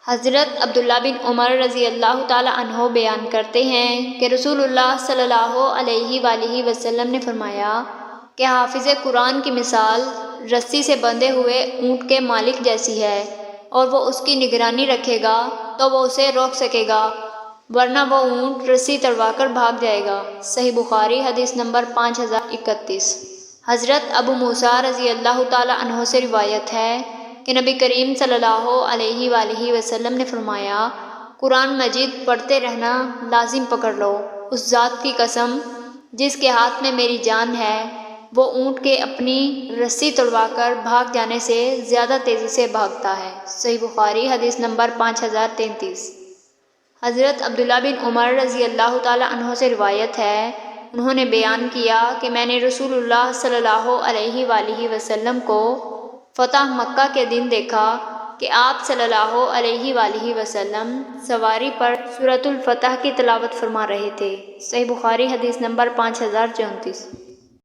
حضرت عبداللہ بن عمر رضی اللہ تعالی عنہ بیان کرتے ہیں کہ رسول اللہ صلی اللہ علیہ وآلہ وسلم نے فرمایا کہ حافظ قرآن کی مثال رسی سے بندھے ہوئے اونٹ کے مالک جیسی ہے، اور وہ اس کی نگرانی رکھے گا تو وہ اسے روک سکے گا، ورنہ وہ اونٹ رسی تڑوا کر بھاگ جائے گا۔ صحیح بخاری حدیث نمبر 5031۔ حضرت ابو موسیٰ رضی اللہ تعالی عنہ سے روایت ہے کہ نبی کریم صلی اللہ علیہ وآلہ وسلم نے فرمایا، قرآن مجید پڑھتے رہنا لازم پکڑ لو۔ اس ذات کی قسم جس کے ہاتھ میں میری جان ہے، وہ اونٹ کے اپنی رسی توڑوا کر بھاگ جانے سے زیادہ تیزی سے بھاگتا ہے۔ صحیح بخاری حدیث نمبر 5033۔ حضرت عبداللہ بن عمر رضی اللہ تعالی عنہ سے روایت ہے، انہوں نے بیان کیا کہ میں نے رسول اللہ صلی اللہ علیہ وآلہ وسلم کو فتح مکہ کے دن دیکھا کہ آپ صلی اللہ علیہ وآلہ وسلم سواری پر سورۃ الفتح کی تلاوت فرما رہے تھے۔ صحیح بخاری حدیث نمبر 5034۔